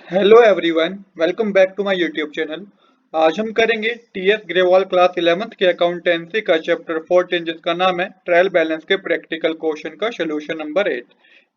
Hello everyone, welcome back to my YouTube channel. आज हम करेंगे टीएस ग्रेवाल क्लास 11th के अकाउंटेंसी का चैप्टर 14 जिसका नाम है ट्रायल बैलेंस के प्रैक्टिकल क्वेश्चन का सोल्यूशन नंबर 8।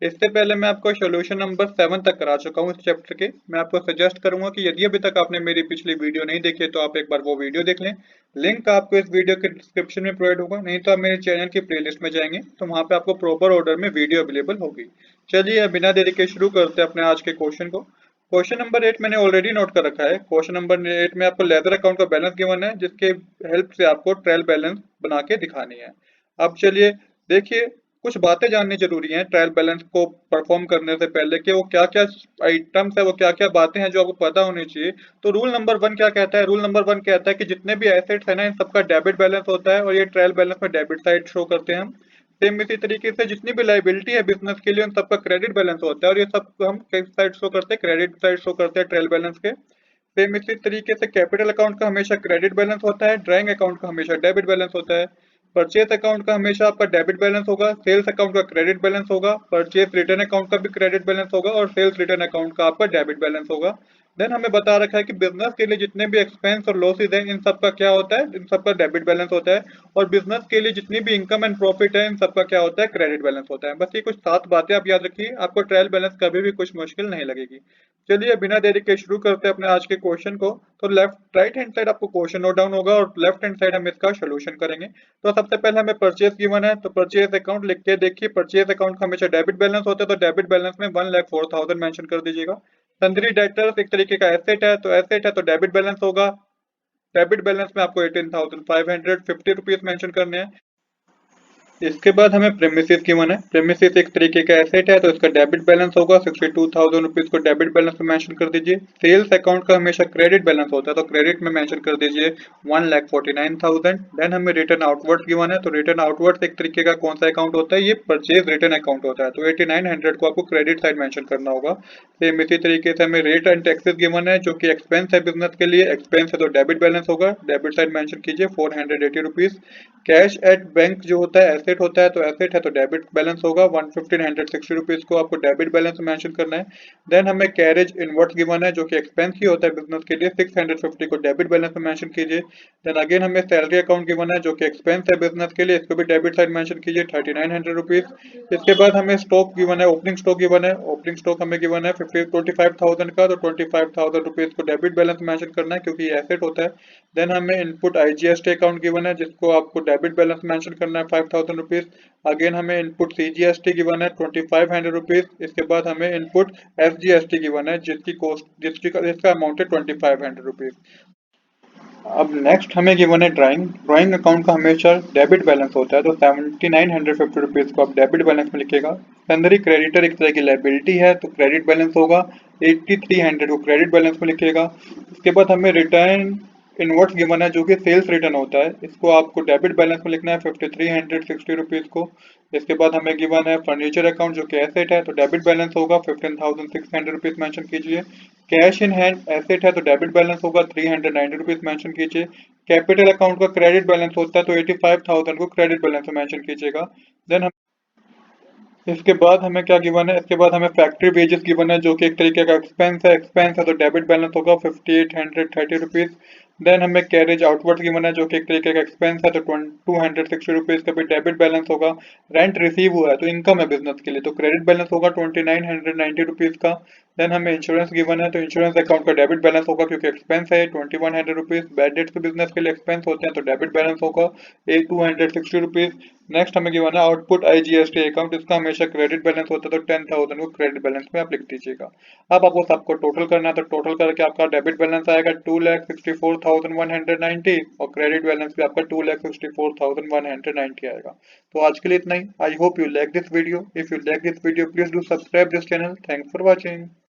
इससे पहले मैं आपको सोल्यूशन नंबर 7 तक करा चुका हूँ इस चैप्टर के। मैं आपको सजेस्ट करूंगा कि यदि अभी तक आपने मेरी पिछली वीडियो नहीं देखी है तो आप एक बार वो वीडियो देख लें। लिंक आपको इस वीडियो के डिस्क्रिप्शन में प्रोवाइड होगा, नहीं तो आप मेरे चैनल की प्लेलिस्ट में जाएंगे तो वहाँ पे आपको प्रॉपर ऑर्डर में वीडियो अवेलेबल होगी। चलिए अब बिना देरी के शुरू करते हैं अपने आज के क्वेश्चन को। क्वेश्चन नंबर 8 मैंने ऑलरेडी नोट कर रखा है। क्वेश्चन नंबर 8 में आपको लेजर अकाउंट का बैलेंस गिवन है जिसके हेल्प से आपको ट्रायल बैलेंस बना के दिखानी है। अब चलिए देखिए, कुछ बातें जाननी जरूरी हैं ट्रायल बैलेंस को परफॉर्म करने से पहले कि वो क्या क्या आइटम्स है, वो क्या क्या बातें हैं जो आपको पता होनी चाहिए। तो रूल नंबर 1 क्या कहता है? रूल नंबर 1 कहता है कि जितने भी एसेट्स है ना, इन सबका डेबिट बैलेंस होता है और ये ट्रायल बैलेंस में डेबिट साइड शो करते हैं हम। सेम इसी तरीके से जितनी भी लाइबिलिटी है बिजनेस के लिए उन सबका क्रेडिट बैलेंस होता है और ये सब हम किस साइड शो करते हैं? क्रेडिट साइड शो करते हैं ट्रायल बैलेंस के। सेम इसी तरीके से कैपिटल अकाउंट का हमेशा क्रेडिट बैलेंस होता है, ड्राइंग अकाउंट का हमेशा डेबिट बैलेंस होता है। परचेज अकाउंट का हमेशा आपका डेबिट बैलेंस होगा, सेल्स अकाउंट का क्रेडिट बैलेंस होगा, परचेज रिटर्न अकाउंट का भी क्रेडिट बैलेंस होगा और सेल्स रिटर्न अकाउंट का आपका डेबिट बैलेंस होगा। देन हमें बता रखा है कि बिजनेस के लिए जितने भी एक्सपेंस और लॉसेज हैं इन सब का क्या होता है? इन सब का डेबिट बैलेंस होता है। और बिजनेस के लिए जितनी भी इनकम एंड प्रॉफिट है इन सब का क्या होता है? क्रेडिट बैलेंस होता है। बस ये कुछ 7 बातें आप याद रखिए, आपको ट्रायल बैलेंस कभी भी कुछ मुश्किल नहीं लगेगी। चलिए बिना देरी के शुरू करते हैं अपने आज के क्वेश्चन को। तो लेफ्ट राइट हैंड साइड आपको क्वेश्चन नोट डाउन होगा और लेफ्ट हैंड साइड हम इसका सोल्यूशन करेंगे। तो सबसे पहले हमें परचेज गिवन है, तो परचेज अकाउंट लिख के देखिए। परचेज अकाउंट का हमेशा डेबिट बैलेंस होता है, तो डेबिट बैलेंस में 1,04,000 मेंशन कर दीजिएगा। सन्ड्री डेटर्स एक तरीके का एसेट है, तो एसेट है तो डेबिट बैलेंस होगा। डेबिट बैलेंस में आपको 18,550 रुपीज मेंशन करने हैं। इसके बाद हमें प्रेमिसेस गिवन है। प्रेमिसेस एक तरीके का एसेट है तो इसका डेबिट बैलेंस होगा 62,000 रुपीज को डेबिट बैलेंस में मेंशन कर दीजिए। सेल्स अकाउंट का हमेशा क्रेडिट बैलेंस होता है तो क्रेडिट में मेंशन कर दीजिए 1,49,000। देन हमें रिटर्न आउटवर्ड गिवन है, तो रिटर्न आउटवर्ड एक तरीके का कौन सा अकाउंट होता है? ये परचेज रिटर्न अकाउंट होता है, तो 8900 को आपको क्रेडिट साइड मेंशन करना होगा। सेम इसी तरीके से हमें रेट एंड टैक्सेस गिवन है जो कि एक्सपेंस है बिजनेस के लिए। एक्सपेंस है तो डेबिट बैलेंस होगा, डेबिट साइड मेंशन कीजिए 480 रुपीज। कैश एट बैंक जो होता है एसेट होता है, तो एसेट है तो डेबिट बैलेंस होगा 1,560 रुपीज को आपको डेबिट बैलेंस मेंशन करना है। देन हमें कैरेज इनवर्ट्स गिवन है जो कि एक्सपेंस ही होता है बिजनेस के लिए, 650 को डेबिट बैलेंस में मेंशन कीजिए। देन अगेन हमें सैलरी अकाउंट गिवन है जो कि एक्सपेंस है बिजनेस के लिए, इसको भी डेबिट साइड मेंशन कीजिए 3,900 रुपीज। इसके बाद हमें स्टॉक गिवन है, ओपनिंग स्टॉक गिवन है। ओपनिंग स्टॉक हमें गिवन है 25,000 का, तो 25,000 रुपीज को डेबिट बैलेंस मेंशन करना है क्योंकि ये एसेट होता है। देन हमें इनपुट आईजीएसटी अकाउंट गिवन है जिसको आपको डेबिट बैलेंस मेंशन करना है 5,000 रुपीज। अगेन हमें इनपुट सीजीएसटी गिवन है 2,500 रुपीज। इसके बाद हमें इनपुट एसजीएसटी गिवन है जिसकी कॉस्ट जिसका अमाउंट है 2,500 रुपीज। अब नेक्स्ट हमें गिवन है ड्राइंग। ड्राइंग अकाउंट का हमेशा डेबिट बैलेंस होता है तो 7,950 रुपीज को आप डेबिट बैलेंस में लिखिएगा। सन्दरी क्रेडिटर एक तरह की लाइबिलिटी है तो क्रेडिट बैलेंस होगा 8,300 को क्रेडिट बैलेंस में लिखिएगा। इसके बाद हमें रिटर्न इनवर्ट्स गिवन है जो कि सेल्स रिटर्न होता है, इसको आपको डेबिट बैलेंस में लिखना है 5,360 रुपीज को। इसके बाद हमें गिवन है फर्नीचर अकाउंट जो कि एसेट है तो डेबिट बैलेंस होगा 15,600 रुपीज मेंशन कीजिए। कैश इन हैंड एसेट है तो डेबिट बैलेंस होगा 390 रुपीज मेंशन कीजिए। कैपिटल अकाउंट का क्रेडिट बैलेंस होता है तो 85,000 को क्रेडिट बैलेंस में मेंशन कीजिएगा। देन इसके बाद हमें क्या गिवन है? इसके बाद हमें फैक्ट्री वेजेस गिवन है जो कि एक तरीके का एक्सपेंस है। एक्सपेंस है तो डेबिट बैलेंस होगा 5,830 रुपीज। देन हमें कैरेज आउटवर्ड गिवन है जो कि एक तरीके का एक्सपेंस है तो 260 रुपीज का भी डेबिट बैलेंस होगा। रेंट रिसीव हुआ है तो इनकम है बिजनेस के लिए, तो क्रेडिट बैलेंस होगा 2,990 रुपीज का। देन हमें इंश्योरेंस गिवन है तो इंश्योरेंस अकाउंट का डेबिट बैलेंस होगा क्योंकि एक्सपेंस है 2,100 रुपीज। बैड डेट्स बिजनेस के लिए एक्सपेंस होते हैं तो डेबिट बैलेंस होगा 260 रुपीज। नेक्स्ट हमें गिवन है आउटपुट आईजीएसटी अकाउंट, इसका हमेशा क्रेडिट बैलेंस होता है तो 10,000 को क्रेडिट बैलेंस में आप लिख दीजिएगा। अब आपको सबको टोटल करना है तो टोटल करके आपका डेबिट बैलेंस आएगा 2,64,190 और क्रेडिट बैलेंस भी आपका 2,64,190 आएगा। तो आज के लिए इतना ही। I hope you like this video. If you like this video please do subscribe this channel. Thanks for watching.